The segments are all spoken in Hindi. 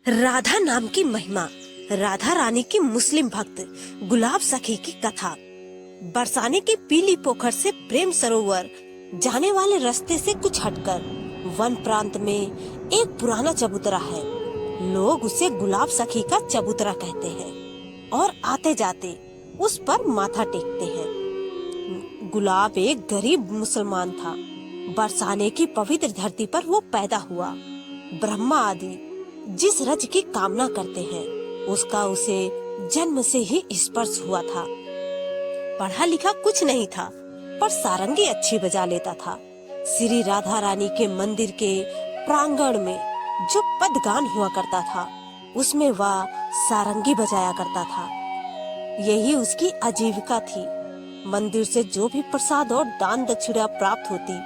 राधा नाम की महिमा। राधा रानी की मुस्लिम भक्त गुलाब सखी की कथा। बरसाने की पीली पोखर से प्रेम सरोवर जाने वाले रास्ते से कुछ हटकर वन प्रांत में एक पुराना चबूतरा है। लोग उसे गुलाब सखी का चबूतरा कहते हैं और आते जाते उस पर माथा टेकते हैं। गुलाब एक गरीब मुसलमान था। बरसाने की पवित्र धरती पर वो पैदा हुआ। ब्रह्मा आदि जिस रज की कामना करते हैं उसका उसे जन्म से ही स्पर्श हुआ था। पढ़ा लिखा कुछ नहीं था पर सारंगी अच्छी बजा लेता था। श्री राधा रानी के मंदिर के प्रांगण में जो पदगान हुआ करता था उसमें वह सारंगी बजाया करता था। यही उसकी आजीविका थी। मंदिर से जो भी प्रसाद और दान दक्षिणा प्राप्त होती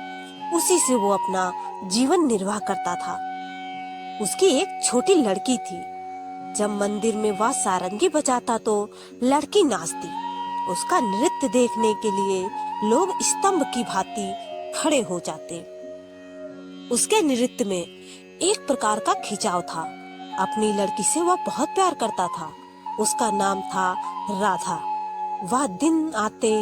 उसी से वो अपना जीवन निर्वाह करता था। उसकी एक छोटी लड़की थी। जब मंदिर में वह सारंगी बजाता तो लड़की नाचती। उसका नृत्य देखने के लिए लोग स्तंभ की भांति खड़े हो जाते। उसके नृत्य में एक प्रकार का खिंचाव था। अपनी लड़की से वह बहुत प्यार करता था। उसका नाम था राधा। वह दिन आते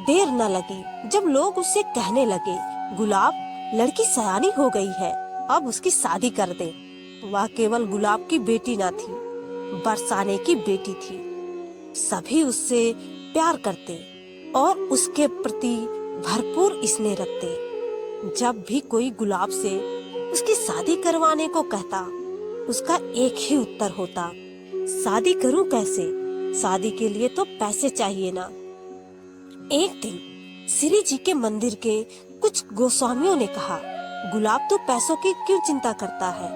देर न लगी जब लोग उसे कहने लगे, गुलाब, लड़की सयानी हो गई है, अब उसकी शादी कर दे। वह केवल गुलाब की बेटी न थी, बरसाने की बेटी थी। सभी उससे प्यार करते और उसके प्रति भरपूर स्नेह रखते। जब भी कोई गुलाब से उसकी शादी करवाने को कहता उसका एक ही उत्तर होता, शादी करूं कैसे? शादी के लिए तो पैसे चाहिए ना। एक दिन श्री जी के मंदिर के कुछ गोस्वामियों ने कहा, गुलाब तो पैसों की क्यों चिंता करता है?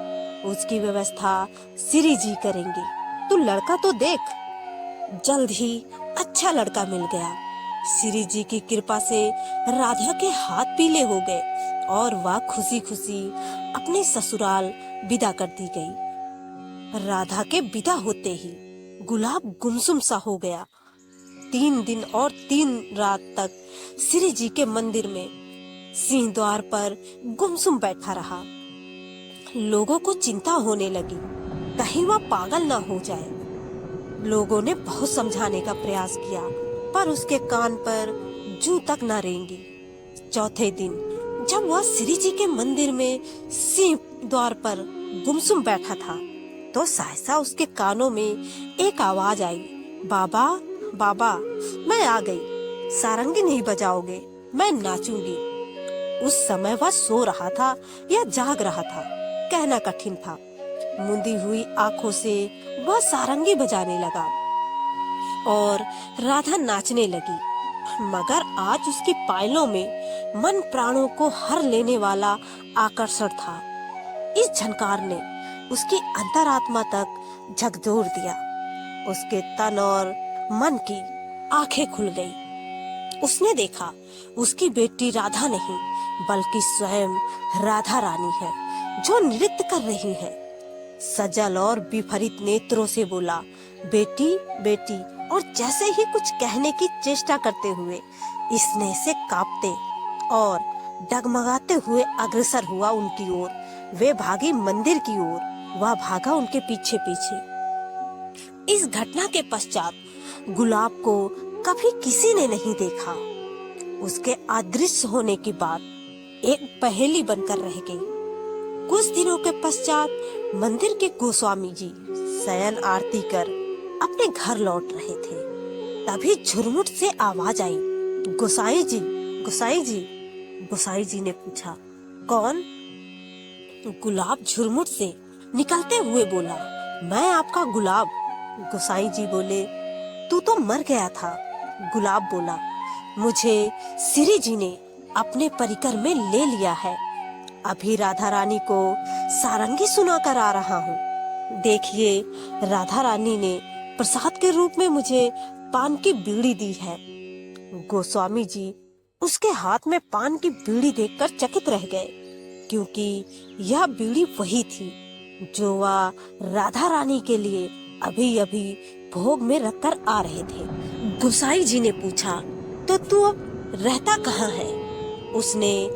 उसकी व्यवस्था श्री जी करेंगे। तू लड़का तो देख। जल्द ही अच्छा लड़का मिल गया। श्री जी की कृपा से राधा के हाथ पीले हो गए और वह खुशी खुशी अपने ससुराल विदा कर दी गई। राधा के विदा होते ही गुलाब गुमसुम सा हो गया। 3 दिन और 3 रात तक श्री जी के मंदिर में सिंह द्वार पर गुमसुम बैठा रहा। लोगों को चिंता होने लगी, कहीं वह पागल ना हो जाए। लोगों ने बहुत समझाने का प्रयास किया पर उसके कान पर जूं तक न रेंगी। चौथे दिन जब वह श्री जी के मंदिर में सिंह द्वार पर गुमसुम बैठा था तो सहसा उसके कानों में एक आवाज आई, बाबा बाबा, मैं आ गई। सारंगी नहीं बजाओगे? मैं नाचूंगी। उस समय वह सो रहा था या जाग रहा था, कहना कठिन था। मुंदी हुई आंखों से वह सारंगी बजाने लगा और राधा नाचने लगी। मगर आज उसकी पायलों में मन प्राणों को हर लेने वाला आकर्षण था। इस झनकार ने उसकी अंतरात्मा तक झकझोर दिया। उसके तन और मन की आंखें खुल गई। उसने देखा उसकी बेटी राधा नहीं बल्कि स्वयं राधा रानी है जो नृत्य कर रही है। सजल और विपरीत नेत्रों से बोला, बेटी बेटी, और जैसे ही कुछ कहने की चेष्टा करते हुए स्नेह से कांपते और डगमगाते हुए अग्रसर हुआ उनकी ओर। वे भागी मंदिर की ओर, वह भागा उनके पीछे पीछे। इस घटना के पश्चात गुलाब को कभी किसी ने नहीं देखा। उसके अदृश्य होने की बात एक पहेली बनकर रह गई। कुछ दिनों के पश्चात मंदिर के गोस्वामी जी शयन आरती कर अपने घर लौट रहे थे। तभी झुरमुट से आवाज आई, गोसाई जी, गोसाई जी। गोसाई जी ने पूछा, कौन? गुलाब झुरमुट से निकलते हुए बोला, मैं आपका गुलाब। गोसाई जी बोले, तू तो मर गया था। गुलाब बोला, मुझे श्री जी ने अपने परिकर में ले लिया है। अभी राधा रानी को सारंगी सुना कर आ रहा हूँ। देखिए, राधा रानी ने प्रसाद के रूप में मुझे पान की बीड़ी दी है। गोस्वामी जी उसके हाथ में पान की बीड़ी देखकर चकित रह गए, क्योंकि यह बीड़ी वही थी जो वह राधा रानी के लिए अभी अभी भोग में रखकर आ रहे थे। गोसाई जी ने पूछा, तो तू अब रहता कहाँ है? उसने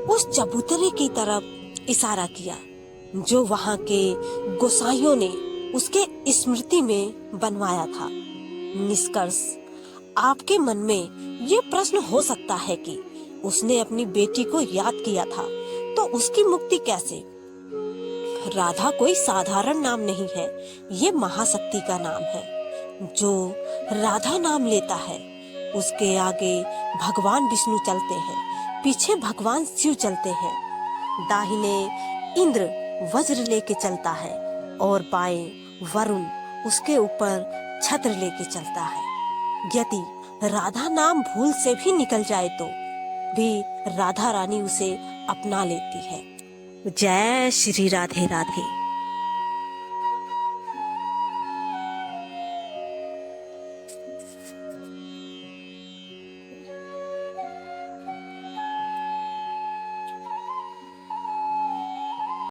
उस चबूतरे की तरफ इशारा किया। जो वहाँ के गोसाइयों ने उसके स्मृति में बनवाया था। निष्कर्ष, आपके मन में ये प्रश्न हो सकता है कि उसने अपनी बेटी को याद किया था तो उसकी मुक्ति कैसे? राधा कोई साधारण नाम नहीं है, ये महाशक्ति का नाम है। जो राधा नाम लेता है उसके आगे भगवान विष्णु चलते हैं, पीछे भगवान शिव चलते हैं, दाहिने इंद्र वज्र लेके चलता है और बाएं वरुण उसके ऊपर छत्र लेके चलता है। यदि राधा नाम भूल से भी निकल जाए तो भी राधा रानी उसे अपना लेती है। जय श्री राधे राधे।